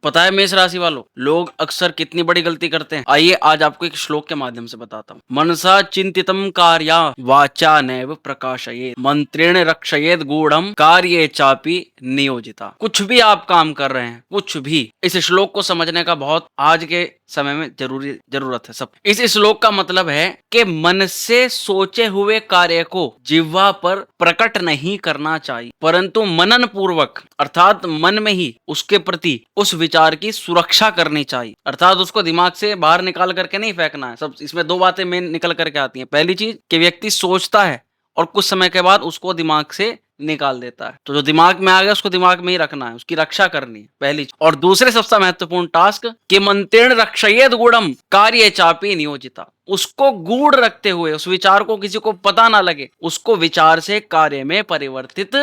पता है मेष राशि वालों, लोग अक्सर कितनी बड़ी गलती करते हैं। आइए आज आपको एक श्लोक के माध्यम से बताता हूँ। मनसा चिंतितम कार्या वाचा नैव प्रकाशयेत् मंत्रेण रक्षयेत् गूढ़म कार्ये चापि नियोजिता। कुछ भी आप काम कर रहे हैं, कुछ भी, इस श्लोक को समझने का बहुत आज के समय में जरूरत है सब। इस श्लोक का मतलब है कि मन से सोचे हुए कार्य को जिह्वा पर प्रकट नहीं करना चाहिए, परंतु मनन पूर्वक अर्थात मन में ही उसके प्रति उस विचार की सुरक्षा करनी चाहिए। अर्थात उसको दिमाग से बाहर निकाल करके नहीं फेंकना है। सब इसमें दो बातें मेन निकल करके आती हैं। पहली चीज कि व्यक्ति सोचता है और कुछ समय के बाद उसको दिमाग से निकाल देता है। तो जो दिमाग में आ गया उसको दिमाग में ही रखना है, उसकी रक्षा करनी है पहली। और दूसरे सबसे महत्वपूर्ण टास्क कि मंत्रेण रक्षयेत् गूढ़म कार्ये चापि नियोजिता। उसको गूढ़ रखते हुए, उस विचार को किसी को पता ना लगे, उसको विचार से कार्य में परिवर्तित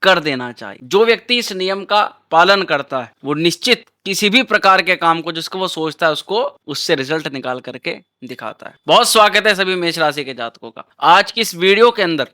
कर देना चाहिए। जो व्यक्ति इस नियम का पालन करता है वो निश्चित किसी भी प्रकार के काम को जिसको वो सोचता है उसको उससे रिजल्ट निकाल करके दिखाता है। बहुत स्वागत है सभी मेष राशि के जातकों का। आज की इस वीडियो के अंदर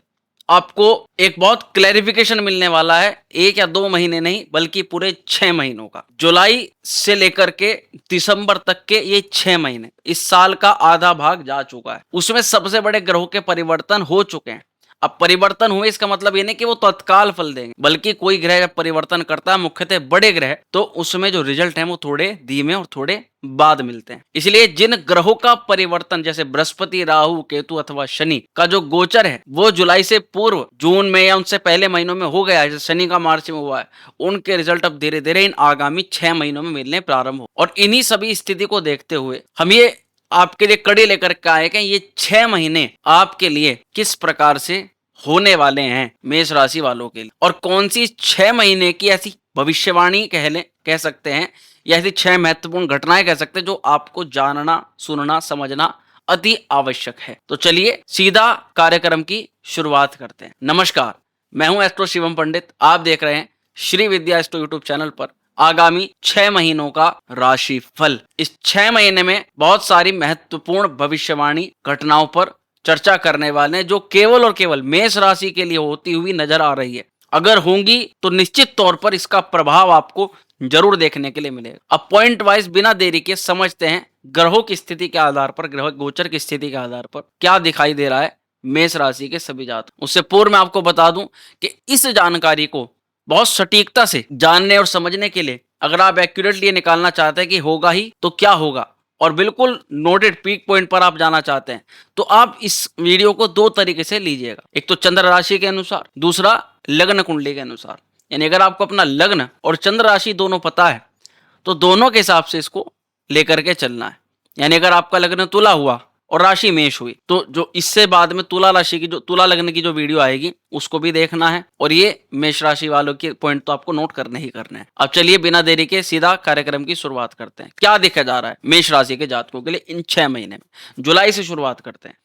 आपको एक बहुत क्लैरिफिकेशन मिलने वाला है। 1 या 2 महीने नहीं बल्कि पूरे 6 महीनों का, जुलाई से लेकर के दिसंबर तक के ये 6 महीने, इस साल का आधा भाग जा चुका है। उसमें सबसे बड़े ग्रहों के परिवर्तन हो चुके हैं। अब परिवर्तन हुए इसका मतलब ये नहीं कि वो तत्काल फल देंगे, बल्कि कोई ग्रह जब परिवर्तन करता है, मुख्यतः बड़े ग्रह, तो उसमें जो रिजल्ट है वो थोड़े धीमे और थोड़े बाद मिलते हैं। इसलिए जिन ग्रहों का परिवर्तन जैसे बृहस्पति, राहु, केतु अथवा शनि का जो गोचर है वो जुलाई से पूर्व, जून में या उनसे पहले महीनों में हो गया है, जैसे शनि का मार्च में हुआ है, उनके रिजल्ट अब धीरे धीरे इन आगामी 6 महीनों में मिलने प्रारंभ हो। और इन्हीं सभी स्थिति को देखते हुए हम ये आपके लिए कड़ी लेकर के आए कि ये 6 महीने आपके लिए किस प्रकार से होने वाले हैं मेष राशि वालों के लिए, और कौन सी 6 महीने की ऐसी भविष्यवाणी कह सकते हैं, या ऐसी 6 महत्वपूर्ण घटनाएं कह सकते हैं जो आपको जानना, सुनना, समझना अति आवश्यक है। तो चलिए सीधा कार्यक्रम की शुरुआत करते हैं। नमस्कार, मैं हूं एस्ट्रो शिवम पंडित। आप देख रहे हैं श्री विद्या एस्ट्रो यूट्यूब चैनल पर आगामी 6 महीनों का राशि फल। इस 6 महीने में बहुत सारी महत्वपूर्ण भविष्यवाणी घटनाओं पर चर्चा करने वाले हैं जो केवल और केवल मेष राशि के लिए होती हुई नजर आ रही है। अगर होंगी तो निश्चित तौर पर इसका प्रभाव आपको जरूर देखने के लिए मिलेगा। अब पॉइंट वाइज बिना देरी के समझते हैं ग्रहों की स्थिति के आधार पर, ग्रह गोचर की स्थिति के आधार पर क्या दिखाई दे रहा है मेष राशि के सभी जातकों। उससे पूर्व मैं आपको बता दूं कि इस जानकारी को बहुत सटीकता से जानने और समझने के लिए अगर आप एक्यूरेटली निकालना चाहते हैं कि होगा ही तो क्या होगा, और बिल्कुल नोटेड पीक पॉइंट पर आप जाना चाहते हैं, तो आप इस वीडियो को 2 तरीके से लीजिएगा। एक तो चंद्र राशि के अनुसार, दूसरा लग्न कुंडली के अनुसार। यानी अगर आपको अपना लग्न और चंद्र राशि दोनों पता है तो दोनों के हिसाब से इसको लेकर के चलना है। यानी अगर आपका लग्न तुला हुआ और राशि मेष हुई तो जो इससे बाद में तुला राशि की, जो तुला लग्न की जो वीडियो आएगी उसको भी देखना है, और ये मेष राशि वालों के पॉइंट तो आपको नोट करने ही करने हैं। अब चलिए बिना देरी के सीधा कार्यक्रम की शुरुआत करते हैं। क्या देखा जा रहा है मेष राशि के जातकों के लिए इन 6 महीने में। जुलाई से शुरुआत करते हैं।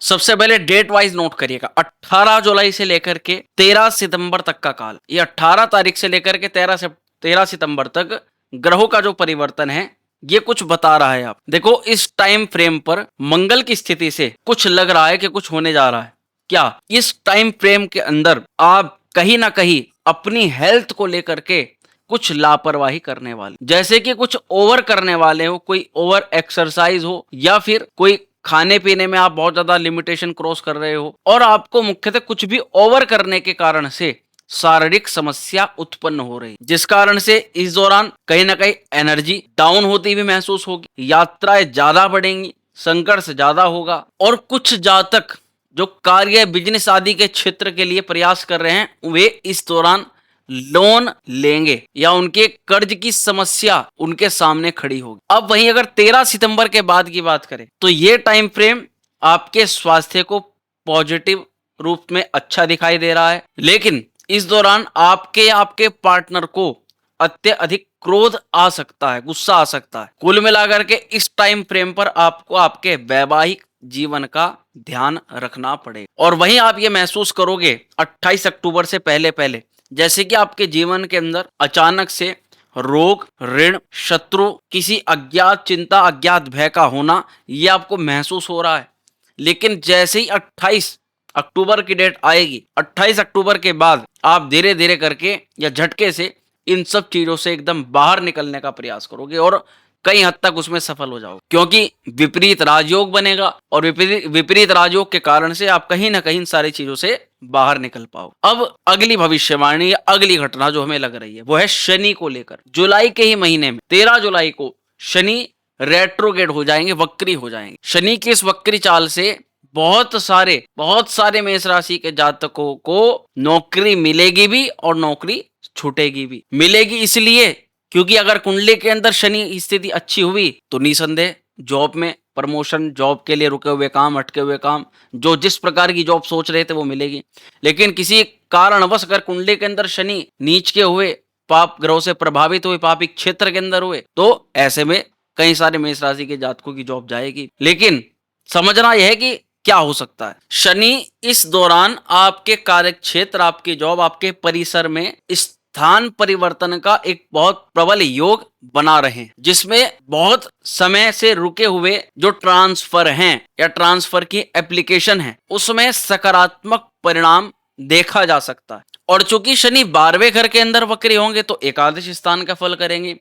सबसे पहले डेट वाइज नोट करिएगा, 18 जुलाई से लेकर के 13 सितंबर तक का काल। ये 18 तारीख से लेकर के 13 सितंबर तक ग्रहों का जो परिवर्तन है ये कुछ बता रहा है। आप देखो इस टाइम फ्रेम पर मंगल की स्थिति से कुछ लग रहा है कि कुछ होने जा रहा है। क्या इस टाइम फ्रेम के अंदर आप कहीं ना कहीं अपनी हेल्थ को लेकर के कुछ लापरवाही करने वाले, जैसे कि कुछ ओवर करने वाले हो, कोई ओवर एक्सरसाइज हो, या फिर कोई खाने पीने में आप बहुत ज्यादा लिमिटेशन क्रॉस कर रहे हो, और आपको मुख्यतः कुछ भी ओवर करने के कारण से शारीरिक समस्या उत्पन्न हो रही, जिस कारण से इस दौरान कहीं ना कहीं एनर्जी डाउन होती हुई महसूस होगी, यात्राएं ज्यादा बढ़ेंगी, संघर्ष ज्यादा होगा, और कुछ जातक जो कार्य, बिजनेस आदि के क्षेत्र के लिए प्रयास कर रहे हैं वे इस दौरान लोन लेंगे या उनके कर्ज की समस्या उनके सामने खड़ी होगी। अब वहीं अगर 13 सितंबर के बाद की बात करें तो ये टाइम फ्रेम आपके स्वास्थ्य को पॉजिटिव रूप में अच्छा दिखाई दे रहा है, लेकिन इस दौरान आपके पार्टनर को अत्यधिक क्रोध आ सकता है, गुस्सा आ सकता है। कुल मिलाकर के इस टाइम फ्रेम पर आपको आपके वैवाहिक जीवन का ध्यान रखना पड़ेगा। और वहीं आप ये महसूस करोगे 28 अक्टूबर से पहले जैसे कि आपके जीवन के अंदर अचानक से रोग, ऋण, शत्रु, किसी अज्ञात चिंता, अज्ञात भय का होना ये आपको महसूस हो रहा है। लेकिन जैसे ही 28 अक्टूबर की डेट आएगी, 28 अक्टूबर के बाद आप धीरे धीरे करके या झटके से इन सब चीजों से एकदम बाहर निकलने का प्रयास करोगे और कई हद तक उसमें सफल हो जाओगे, क्योंकि विपरीत राजयोग बनेगा और विपरीत राजयोग के कारण से आप कहीं ना कहीं इन सारी चीजों से बाहर निकल पाओ। अब अगली भविष्यवाणी या अगली घटना जो हमें लग रही है वो है शनि को लेकर। जुलाई के ही महीने में 13 जुलाई को शनि रेट्रोगेट हो जाएंगे, वक्री हो जाएंगे। शनि की इस वक्री चाल से बहुत सारे मेष राशि के जातकों को नौकरी मिलेगी भी और नौकरी छूटेगी भी। मिलेगी इसलिए क्योंकि अगर कुंडली के अंदर शनि स्थिति अच्छी हुई तो निसंदेह जॉब में प्रमोशन, जॉब के लिए रुके हुए काम, अटके हुए काम, जो जिस प्रकार की जॉब सोच रहे थे वो मिलेगी। लेकिन किसी कारणवश अगर कुंडली के अंदर शनि नीच के हुए, पाप ग्रहों से प्रभावित हुए, पापी क्षेत्र के अंदर हुए, तो ऐसे में कई सारे मेष राशि के जातकों की जॉब जाएगी। लेकिन समझना यह है कि क्या हो सकता है, शनि इस दौरान आपके कार्य क्षेत्र, आपकी जॉब, आपके परिसर में स्थान परिवर्तन का एक बहुत प्रबल योग बना रहे हैं, जिसमें बहुत समय से रुके हुए जो ट्रांसफर हैं या ट्रांसफर की एप्लीकेशन है उसमें सकारात्मक परिणाम देखा जा सकता है। और चूंकि शनि 12वें घर के अंदर वक्री होंगे तो एकादश स्थान का फल करेंगे।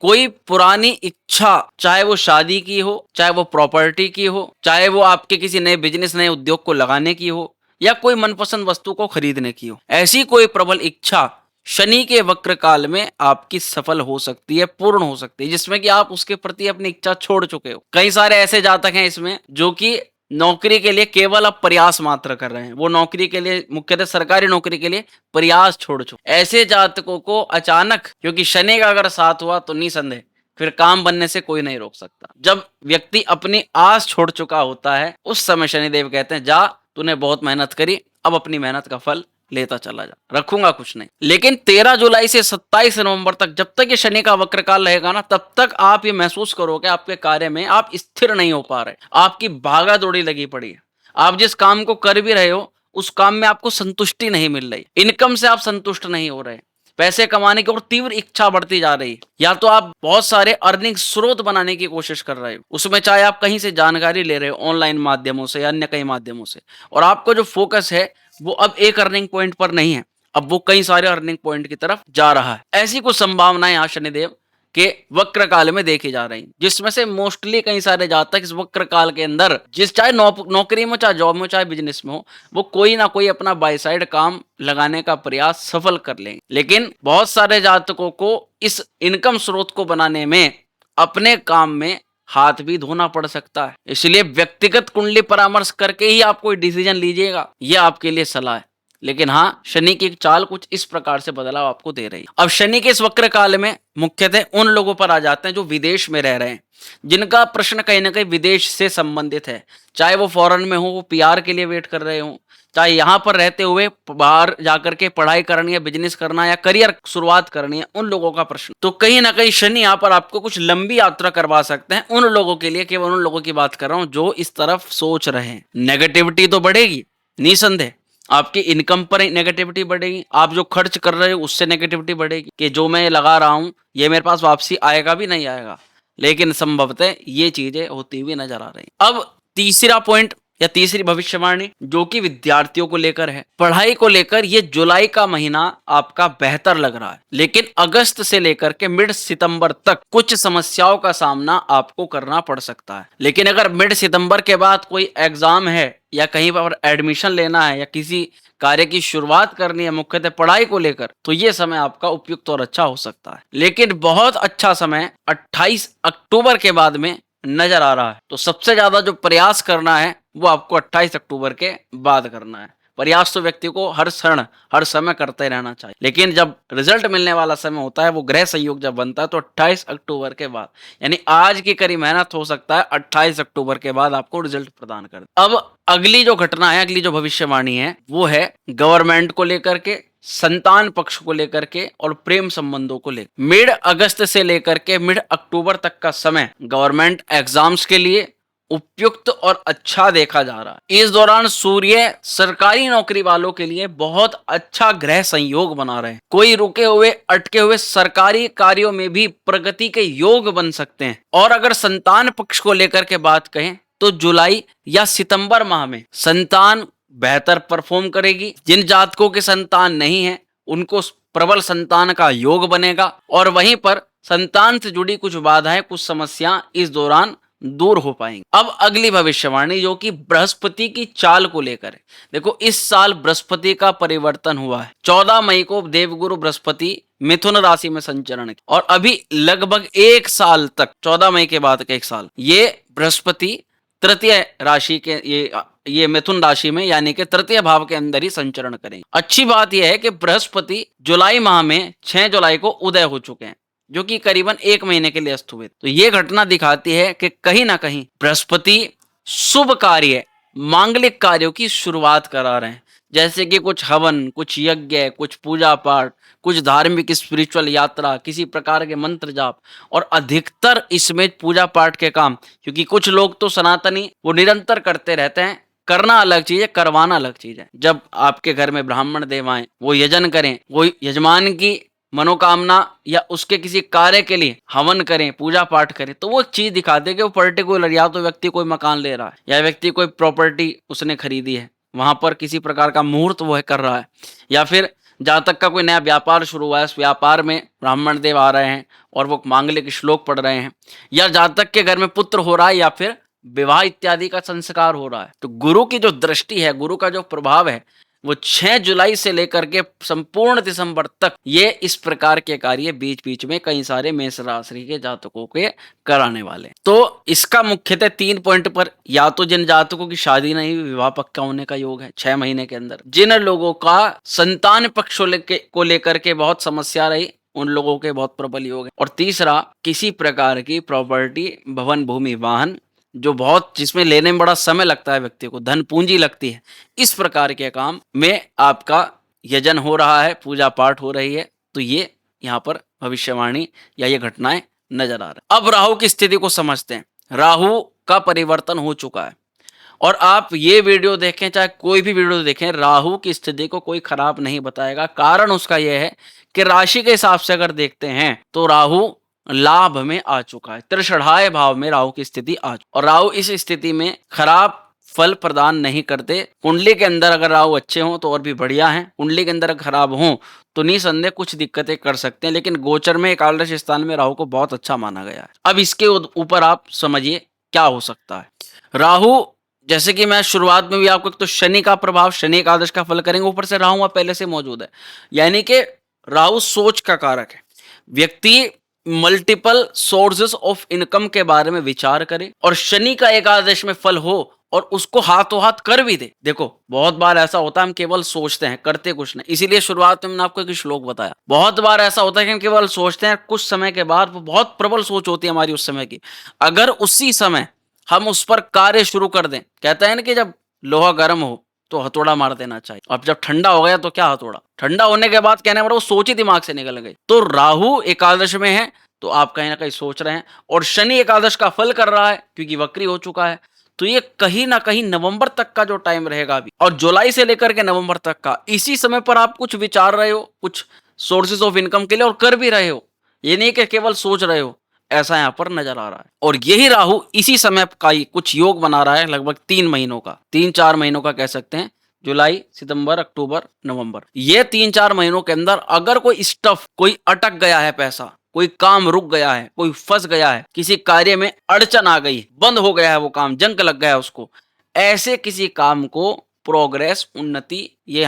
कोई पुरानी इच्छा, चाहे वो शादी की हो, चाहे वो प्रॉपर्टी की हो, चाहे वो आपके किसी नए बिजनेस, नए उद्योग को लगाने की हो, या कोई मनपसंद वस्तु को खरीदने की हो, ऐसी कोई प्रबल इच्छा शनि के वक्र काल में आपकी सफल हो सकती है, पूर्ण हो सकती है, जिसमें कि आप उसके प्रति अपनी इच्छा छोड़ चुके हो। कई सारे ऐसे जातक हैं इसमें जो कि नौकरी के लिए केवल अब प्रयास मात्र कर रहे हैं, वो नौकरी के लिए, मुख्यतः सरकारी नौकरी के लिए प्रयास छोड़ चुके। ऐसे जातकों को अचानक, क्योंकि शनि का अगर साथ हुआ तो निसंदेह फिर काम बनने से कोई नहीं रोक सकता। जब व्यक्ति अपनी आस छोड़ चुका होता है उस समय शनिदेव कहते हैं जा, तूने बहुत मेहनत करी, अब अपनी मेहनत का फल लेता चला जा, रखूंगा कुछ नहीं। लेकिन 13 जुलाई से 27 नवंबर तक, जब तक ये शनि का वक्र काल रहेगा ना, तब तक आप ये महसूस करोगे आपके कार्य में आप स्थिर नहीं हो पा रहे, आपकी भागा दौड़ी लगी पड़ी है। आप जिस काम को कर भी रहे हो उस काम में आपको संतुष्टि नहीं मिल रही, इनकम से आप संतुष्ट नहीं हो रहे, पैसे कमाने की और तीव्र इच्छा बढ़ती जा रही है। या तो आप बहुत सारे अर्निंग स्रोत बनाने की कोशिश कर रहे हो, उसमें चाहे आप कहीं से जानकारी ले रहे हो ऑनलाइन माध्यमों से या अन्य कई माध्यमों से, और आपका जो फोकस है वो अब एक अर्निंग पॉइंट पर नहीं है, अब वो कई सारे अर्निंग पॉइंट की तरफ जा रहा है। ऐसी कुछ संभावनाएं यहाँ शनिदेव के वक्र काल में देखी जा रही, जिसमें से मोस्टली कई सारे जातक इस वक्र काल के अंदर, जिस चाहे नौकरी में, चाहे जॉब में, चाहे बिजनेस में हो, वो कोई ना कोई अपना बाय साइड काम लगाने का प्रयास सफल कर लेंगे। लेकिन बहुत सारे जातकों को इस इनकम स्रोत को बनाने में अपने काम में हाथ भी धोना पड़ सकता है। इसलिए व्यक्तिगत कुंडली परामर्श करके ही आप कोई डिसीजन लीजिएगा, यह आपके लिए सलाह है। लेकिन हाँ, शनि की चाल कुछ इस प्रकार से बदलाव आपको दे रही है। अब शनि के इस वक्र काल में मुख्यतः उन लोगों पर आ जाते हैं जो विदेश में रह रहे हैं, जिनका प्रश्न कहीं ना कहीं विदेश से संबंधित है, चाहे वो फॉरेन में हो, वो पीआर के लिए वेट कर रहे हो, चाहे यहाँ पर रहते हुए बाहर जाकर के पढ़ाई करनी है, बिजनेस करना या करियर शुरुआत करनी है, उन लोगों का प्रश्न। तो कहीं ना कहीं शनि यहाँ पर आपको कुछ लंबी यात्रा करवा सकते हैं उन लोगों के लिए, केवल उन लोगों की बात कर रहा हूँ जो इस तरफ सोच रहे हैं। नेगेटिविटी तो बढ़ेगी निसंदेह, आपकी इनकम पर नेगेटिविटी बढ़ेगी, आप जो खर्च कर रहे हो उससे नेगेटिविटी बढ़ेगी कि जो मैं लगा रहा हूं ये मेरे पास वापसी आएगा भी नहीं आएगा। लेकिन संभवतः ये चीजें होती हुई नजर आ रही। अब तीसरा पॉइंट या तीसरी भविष्यवाणी जो कि विद्यार्थियों को लेकर है, पढ़ाई को लेकर ये जुलाई का महीना आपका बेहतर लग रहा है, लेकिन अगस्त से लेकर के मिड सितंबर तक कुछ समस्याओं का सामना आपको करना पड़ सकता है। लेकिन अगर मिड सितंबर के बाद कोई एग्जाम है या कहीं पर एडमिशन लेना है या किसी कार्य की शुरुआत करनी है मुख्यतः पढ़ाई को लेकर, तो ये समय आपका उपयुक्त और अच्छा हो सकता है। लेकिन बहुत अच्छा समय 28 अक्टूबर के बाद में नजर आ रहा है। तो सबसे ज्यादा जो प्रयास करना है वो आपको 28 अक्टूबर के बाद करना है। प्रयास तो व्यक्ति को हर क्षण हर समय करते रहना चाहिए, लेकिन जब रिजल्ट मिलने वाला समय होता है, वो ग्रह संयोग जब बनता है, तो 28 अक्टूबर के बाद, यानी आज की कड़ी मेहनत हो सकता है 28 अक्टूबर के बाद आपको रिजल्ट प्रदान कर। अब अगली जो घटना है, अगली जो भविष्यवाणी है वो है गवर्नमेंट को लेकर के, संतान पक्ष को लेकर के और प्रेम संबंधों को लेकर। मिड अगस्त से लेकर के मिड अक्टूबर तक का समय गवर्नमेंट एग्जाम्स के लिए उपयुक्त और अच्छा देखा जा रहा है। इस दौरान सूर्य सरकारी नौकरी वालों के लिए बहुत अच्छा ग्रह संयोग बना रहे हैं। कोई रुके हुए अटके हुए सरकारी कार्यों में भी प्रगति के योग बन सकते हैं। और अगर संतान पक्ष को लेकर के बात कहें तो जुलाई या सितंबर माह में संतान बेहतर परफॉर्म करेगी। जिन जातकों के संतान नहीं है उनको प्रबल संतान का योग बनेगा और वहीं पर संतान से जुड़ी कुछ बाधाएं, कुछ समस्या इस दौरान दूर हो पाएंगी। अब अगली भविष्यवाणी जो कि बृहस्पति की चाल को लेकर है। देखो इस साल बृहस्पति का परिवर्तन हुआ है। 14 मई को देवगुरु बृहस्पति मिथुन राशि में संचरण किया और अभी लगभग 1 साल तक, 14 मई के बाद का 1 साल, ये बृहस्पति तृतीय राशि के ये मिथुन राशि में यानी कि तृतीय भाव के अंदर ही संचरण करेंगे। अच्छी बात यह है कि बृहस्पति जुलाई माह में 6 जुलाई को उदय हो चुके हैं, जो कि करीबन 1 महीने के लिए अस्त हुए। तो ये घटना दिखाती है कि कहीं ना कहीं बृहस्पति शुभ कार्य, मांगलिक कार्यों की शुरुआत करा रहे हैं, जैसे कि कुछ हवन, कुछ यज्ञ, कुछ पूजा पाठ, कुछ धार्मिक स्पिरिचुअल यात्रा, किसी प्रकार के मंत्र जाप, और अधिकतर इसमें पूजा पाठ के काम, क्योंकि कुछ लोग तो सनातनी वो निरंतर करते रहते हैं। करना अलग चीज है, करवाना अलग चीज है। जब आपके घर में ब्राह्मण देव आए, वो यजन करें, वो यजमान की मनोकामना या उसके किसी कार्य के लिए हवन करें, पूजा पाठ करें, तो वो एक चीज दिखाते कि वो पर्टिकुलर, या तो व्यक्ति कोई मकान ले रहा है या व्यक्ति कोई प्रॉपर्टी उसने खरीदी है, वहां पर किसी प्रकार का मुहूर्त वो है कर रहा है, या फिर जातक का कोई नया व्यापार शुरू हुआ है, उस व्यापार में ब्राह्मण देव आ रहे हैं और वो मांगलिक श्लोक पढ़ रहे हैं, या जातक के घर में पुत्र हो रहा है या फिर विवाह इत्यादि का संस्कार हो रहा है। तो गुरु की जो दृष्टि है, गुरु का जो प्रभाव है, वो 6 जुलाई से लेकर के संपूर्ण दिसंबर तक ये इस प्रकार के कार्य बीच बीच में कई सारे मेष राशि के जातकों के कराने वाले। तो इसका मुख्यतः 3 पॉइंट पर, या तो जिन जातकों की शादी नहीं, विवाह पक्का होने का योग है 6 महीने के अंदर, जिन लोगों का संतान पक्ष को लेकर के बहुत समस्या रही, उन लोगों के बहुत प्रबल योग है, और तीसरा किसी प्रकार की प्रॉपर्टी, भवन, भूमि, वाहन, जो बहुत जिसमें लेने में बड़ा समय लगता है, व्यक्ति को धन पूंजी लगती है, इस प्रकार के काम में आपका यजन हो रहा है, पूजा पाठ हो रही है, तो ये यहाँ पर भविष्यवाणी या ये घटनाएं नजर आ रही है। अब राहु की स्थिति को समझते हैं। राहु का परिवर्तन हो चुका है और आप ये वीडियो देखें, चाहे कोई भी वीडियो देखें, राहु की स्थिति को कोई खराब नहीं बताएगा। कारण उसका यह है कि राशि के हिसाब से अगर देखते हैं तो राहु लाभ में आ चुका है, त्रिषढ़ाय भाव में राहु की स्थिति आ चुकी, और राहु इस स्थिति में खराब फल प्रदान नहीं करते। कुंडली के अंदर अगर राहु अच्छे हों तो और भी बढ़िया है, कुंडली के अंदर खराब हों तो निसंदेह कुछ दिक्कतें कर सकते हैं, लेकिन गोचर में एकादश स्थान में राहु को बहुत अच्छा माना गया है। अब इसके ऊपर आप समझिए क्या हो सकता है। राहु, जैसे कि मैं शुरुआत में भी आपको, तो शनि का प्रभाव, शनि एकादश का फल करेंगे, ऊपर से राहु पहले से मौजूद है, यानी कि राहु सोच का कारक है। व्यक्ति मल्टीपल सोर्सेस ऑफ इनकम के बारे में विचार करे और शनि का एकादश में फल हो और उसको हाथों हाथ कर भी दे। देखो बहुत बार ऐसा होता है हम केवल सोचते हैं, करते कुछ नहीं। इसीलिए शुरुआत में मैंने आपको एक श्लोक बताया। बहुत बार ऐसा होता है कि हम केवल सोचते हैं, कुछ समय के बाद वो बहुत प्रबल सोच होती है हमारी उस समय की, अगर उसी समय हम उस पर कार्य शुरू कर दें, कहते हैं ना कि जब लोहा गर्म हो तो हथौड़ा मार देना चाहिए। अब जब ठंडा हो गया तो क्या हथौड़ा, ठंडा होने के बाद कहने पर वो सोच ही दिमाग से निकल गई। तो राहु एकादश में है तो आप कहीं ना कहीं सोच रहे हैं, और शनि एकादश का फल कर रहा है क्योंकि वक्री हो चुका है, तो ये कहीं ना कहीं नवंबर तक का जो टाइम रहेगा अभी, और जुलाई से लेकर के नवंबर तक का, इसी समय पर आप कुछ विचार रहे हो कुछ सोर्सेज ऑफ इनकम के लिए, और कर भी रहे हो, ये नहीं कि केवल सोच रहे हो, ऐसा यहाँ पर नजर आ रहा है। और यही राहु इसी समय का ही कुछ योग बना रहा है, लगभग 3 महीनों का, 3-4 महीनों का कह सकते हैं, जुलाई, सितंबर, अक्टूबर, नवंबर। ये 3-4 महीनों के अंदर अगर कोई स्टफ, कोई अटक गया है पैसा, कोई काम रुक गया है, कोई फंस गया है, किसी कार्य में अड़चन आ गई, बंद हो गया है वो काम, जंग लग गया है उसको, ऐसे किसी काम को प्रोग्रेस, उन्नति ये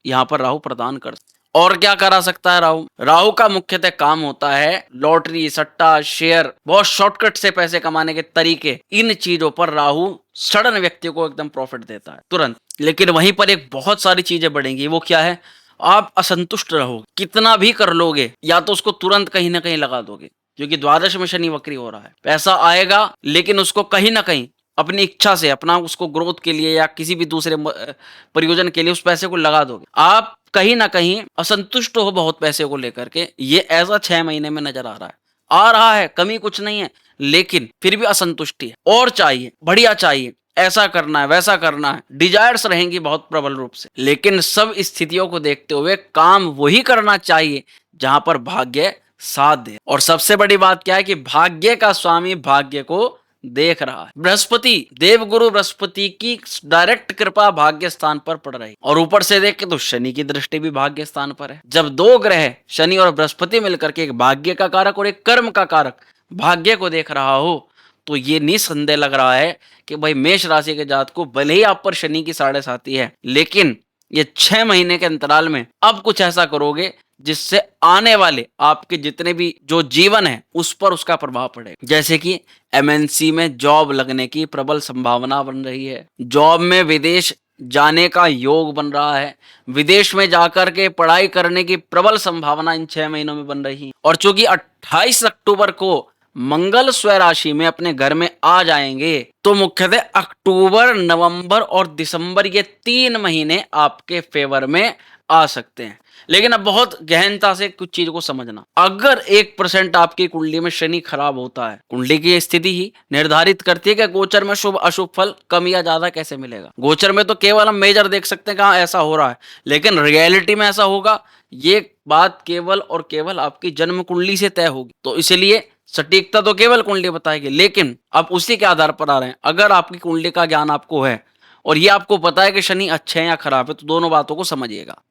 यहाँ पर राहु प्रदान कर। और क्या करा सकता है राहु? राहु का मुख्यतः काम होता है लॉटरी, सट्टा, शेयर, बहुत शॉर्टकट से पैसे कमाने के तरीके, इन चीजों पर राहु सडन व्यक्ति को एकदम प्रॉफिट देता है तुरंत। लेकिन वहीं पर एक बहुत सारी चीजें बढ़ेंगी, वो क्या है? आप असंतुष्ट रहोगे, कितना भी कर लोगे, या तो उसको तुरंत कहीं ना कहीं लगा दोगे, क्योंकि द्वादश में शनि वक्री हो रहा है। पैसा आएगा लेकिन उसको कहीं ना कहीं अपनी इच्छा से, अपना उसको ग्रोथ के लिए या किसी भी दूसरे प्रयोजन के लिए उस पैसे को लगा दोगे। आप कहीं ना कहीं असंतुष्ट हो बहुत पैसे को लेकर के, ये ऐसा 6 महीने में नजर आ रहा है, कमी कुछ नहीं है, लेकिन फिर भी असंतुष्टि है, और चाहिए, बढ़िया चाहिए, ऐसा करना है, वैसा करना है, डिजायर्स रहेंगी बहुत प्रबल रूप से। लेकिन सब स्थितियों को देखते हुए काम वही करना चाहिए जहां पर भाग्य साथ दे। और सबसे बड़ी बात क्या है कि भाग्य का स्वामी भाग्य को देख रहा है। बृहस्पति, देवगुरु बृहस्पति की डायरेक्ट कृपा भाग्य स्थान पर पड़ रही, और ऊपर से देख के तो शनि की दृष्टि भी भाग्य स्थान पर है। जब दो ग्रह शनि और बृहस्पति मिलकर के एक भाग्य का कारक और एक कर्म का कारक भाग्य को देख रहा हो, तो ये निसंदेह लग रहा है कि भाई मेष राशि के जातक को भले ही आप पर शनि की साढ़े साती है, लेकिन ये 6 महीने के अंतराल में अब कुछ ऐसा करोगे जिससे आने वाले आपके जितने भी जो जीवन है उस पर उसका प्रभाव पड़ेगा। जैसे कि एमएनसी में जॉब लगने की प्रबल संभावना बन रही है, जॉब में विदेश जाने का योग बन रहा है, विदेश में जाकर के पढ़ाई करने की प्रबल संभावना इन 6 महीनों में बन रही है। और चूंकि 28 अक्टूबर को मंगल स्वराशि में अपने घर में आ जाएंगे, तो मुख्यतः अक्टूबर, नवंबर और दिसंबर ये 3 महीने आपके फेवर में आ सकते हैं। लेकिन अब बहुत गहनता से कुछ चीज को समझना, अगर 1% आपकी कुंडली में शनि खराब होता है, कुंडली की स्थिति ही निर्धारित करती है कि गोचर में शुभ अशुभ फल कम या ज्यादा कैसे मिलेगा। गोचर में तो केवल हम मेजर देख सकते हैं कहाँ ऐसा हो रहा है, लेकिन रियलिटी में ऐसा होगा ये बात केवल और केवल आपकी जन्म कुंडली से तय होगी। तो इसलिए सटीकता तो केवल कुंडली बताएगी, लेकिन आप उसी के आधार पर आ रहे हैं। अगर आपकी कुंडली का ज्ञान आपको है और ये आपको पता है कि शनि अच्छे हैं या खराब है, तो दोनों बातों को समझिएगा।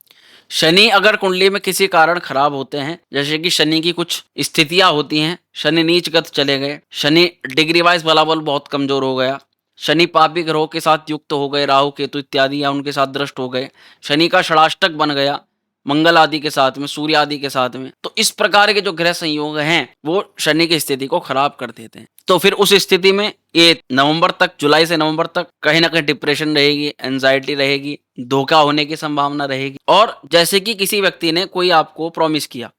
शनि अगर कुंडली में किसी कारण खराब होते हैं, जैसे कि शनि की कुछ स्थितियां होती हैं, शनि नीचगत चले गए, शनि डिग्री वाइज बलाबल बहुत कमजोर हो गया, शनि पापी ग्रहों के साथ युक्त हो गए, राहु केतु इत्यादि या उनके साथ दृष्ट हो गए, शनि का षडाष्टक बन गया मंगल आदि के साथ में, सूर्य आदि के साथ में, तो इस प्रकार के जो ग्रह संयोग हैं वो शनि की स्थिति को खराब कर देते हैं। तो फिर उस स्थिति में ये नवंबर तक, जुलाई से नवंबर तक कहीं ना कहीं डिप्रेशन रहेगी, एंजाइटी रहेगी, धोखा होने की संभावना रहेगी। और जैसे कि किसी व्यक्ति ने कोई आपको प्रॉमिस किया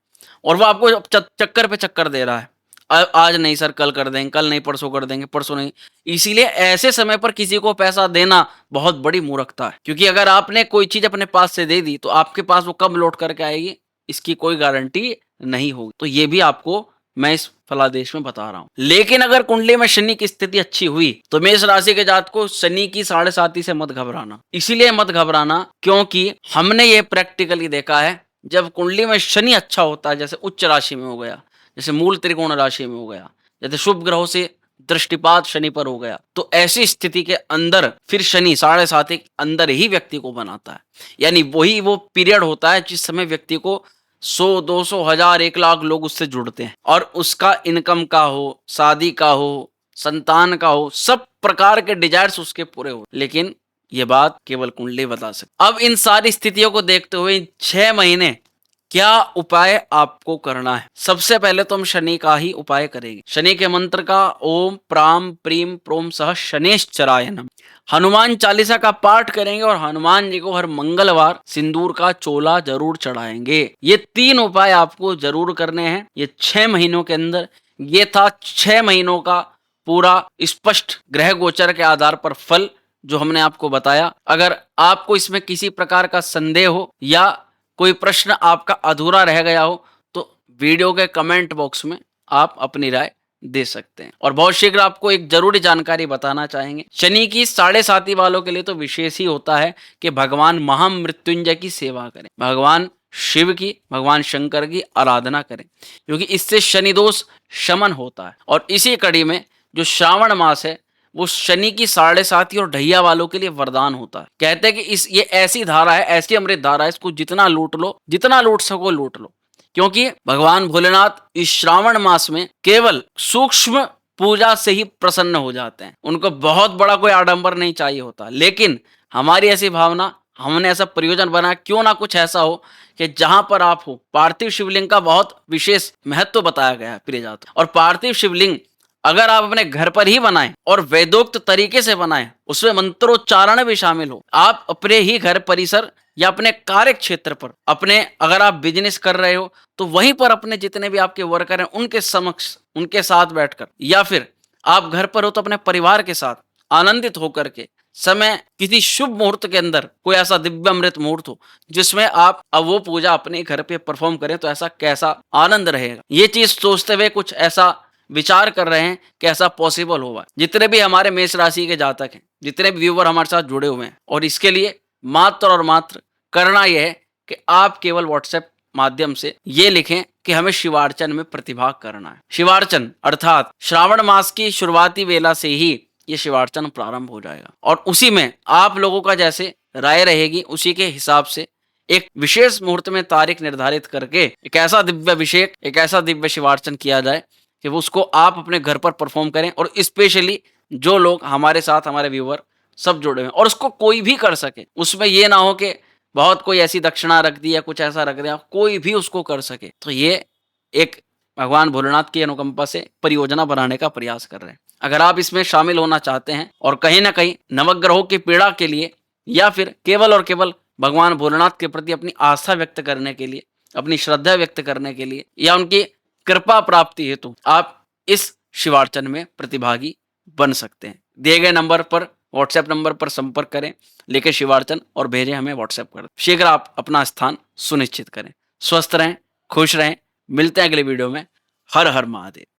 और वो आपको चक्कर पे चक्कर दे रहा है, आज नहीं सर कल कर देंगे, कल नहीं परसों कर देंगे, परसों नहीं, इसीलिए ऐसे समय पर किसी को पैसा देना बहुत बड़ी मूर्खता है। क्योंकि अगर आपने कोई चीज अपने पास से दे दी तो आपके पास वो कब लौट करके आएगी इसकी कोई गारंटी नहीं होगी। तो ये भी आपको मैं इस फलादेश में बता रहा हूं। लेकिन अगर कुंडली में शनि की स्थिति अच्छी हुई तो मेष राशि के जातक को शनि की साढ़े साती से मत घबराना। इसीलिए मत घबराना क्योंकि हमने ये प्रैक्टिकली देखा है, जब कुंडली में शनि अच्छा होता है, जैसे उच्च राशि में हो गया, जैसे मूल त्रिकोण राशि में हो गया, जैसे शुभ ग्रहों से दृष्टिपात शनि पर हो गया, तो ऐसी स्थिति के अंदर फिर शनि साढ़े सात के अंदर ही व्यक्ति को बनाता है। यानी वही वो पीरियड होता है जिस समय व्यक्ति को 100, 200, 1000, 1 लाख लोग उससे जुड़ते हैं, और उसका इनकम का हो, शादी का हो, संतान का हो, सब प्रकार के डिजायर्स उसके पूरे हो। लेकिन ये बात केवल कुंडली बता सकती। अब इन सारी स्थितियों को देखते हुए 6 महीने क्या उपाय आपको करना है? सबसे पहले तो हम शनि का ही उपाय करेंगे। शनि के मंत्र का ओम प्राम प्रीम प्रोम सह शनेश्चराय नमः, हनुमान चालीसा का पाठ करेंगे और हनुमान जी को हर मंगलवार सिंदूर का चोला जरूर चढ़ाएंगे। ये 3 उपाय आपको जरूर करने हैं ये 6 महीनों के अंदर। ये था 6 महीनों का पूरा स्पष्ट ग्रह गोचर के आधार पर फल जो हमने आपको बताया। अगर आपको इसमें किसी प्रकार का संदेह हो या कोई प्रश्न आपका अधूरा रह गया हो तो वीडियो के कमेंट बॉक्स में आप अपनी राय दे सकते हैं। और बहुत शीघ्र आपको एक जरूरी जानकारी बताना चाहेंगे, शनि की साढ़े साती वालों के लिए तो विशेष ही होता है कि भगवान महामृत्युंजय की सेवा करें, भगवान शिव की, भगवान शंकर की आराधना करें, क्योंकि इससे शनि दोष शमन होता है। और इसी कड़ी में जो श्रावण मास है वो शनि की साढ़े साती और ढैया वालों के लिए वरदान होता है। कहते हैं कि ये ऐसी धारा है, ऐसी अमृत धारा है, इसको जितना लूट लो, जितना लूट सको लूट लो। क्योंकि भगवान भोलेनाथ इस श्रावण मास में केवल सूक्ष्म पूजा से ही प्रसन्न हो जाते हैं, उनको बहुत बड़ा कोई आडंबर नहीं चाहिए होता। लेकिन हमारी ऐसी भावना, हमने ऐसा प्रयोजन बना, क्यों ना कुछ ऐसा हो कि जहां पर आप हो, पार्थिव शिवलिंग का बहुत विशेष महत्व बताया गया है प्रिय जातकों। और पार्थिव शिवलिंग अगर आप अपने घर पर ही बनाएं और वेदोक्त तरीके से बनाएं, उसमें मंत्रोच्चारण भी शामिल हो, आप अपने ही घर परिसर या अपने कार्य क्षेत्र पर, अपने अगर आप बिजनेस कर रहे हो तो वहीं पर अपने जितने भी आपके वर्कर हैं उनके समक्ष, उनके साथ बैठकर, या फिर आप घर पर हो तो अपने परिवार के साथ आनंदित होकर के समय किसी शुभ मुहूर्त के अंदर कोई ऐसा दिव्य अमृत मुहूर्त हो जिसमें आप अब वो पूजा अपने घर पे परफॉर्म करें, तो ऐसा कैसा आनंद रहेगा। ये चीज सोचते हुए कुछ ऐसा विचार कर रहे हैं कि ऐसा पॉसिबल होगा। जितने भी हमारे मेष राशि के जातक हैं, जितने भी व्यूवर हमारे साथ जुड़े हुए हैं, और इसके लिए मात्र और मात्र करना यह है कि आप केवल व्हाट्सएप माध्यम से ये लिखें कि हमें शिवार्चन में प्रतिभाग करना है। शिवार्चन अर्थात श्रावण मास की शुरुआती वेला से ही ये शिवार्चन प्रारंभ हो जाएगा और उसी में आप लोगों का जैसे राय रहेगी उसी के हिसाब से एक विशेष मुहूर्त में तारीख निर्धारित करके एक ऐसा दिव्य अभिषेक, एक ऐसा दिव्य शिवार्चन किया जाए कि वो उसको आप अपने घर पर परफॉर्म करें और स्पेशली जो लोग हमारे साथ, हमारे व्यूअर सब जुड़े हुए हैं और उसको कोई भी कर सके। उसमें ये ना हो कि बहुत कोई ऐसी दक्षिणा रख दी या कुछ ऐसा रख दिया, कोई भी उसको कर सके। तो ये एक भगवान भोलेनाथ की अनुकंपा से परियोजना बनाने का प्रयास कर रहे हैं। अगर आप इसमें शामिल होना चाहते हैं और कहीं ना कहीं नवग्रहों की पीड़ा के लिए या फिर केवल और केवल भगवान भोलेनाथ के प्रति अपनी आस्था व्यक्त करने के लिए, अपनी श्रद्धा व्यक्त करने के लिए या उनकी कृपा प्राप्ति हेतु आप इस शिवार्चन में प्रतिभागी बन सकते हैं। दिए गए नंबर पर, व्हाट्सएप नंबर पर संपर्क करें, लिखे शिवार्चन और भेजें हमें व्हाट्सएप कर। शीघ्र आप अपना स्थान सुनिश्चित करें। स्वस्थ रहें, खुश रहें। मिलते हैं अगले वीडियो में। हर हर महादेव।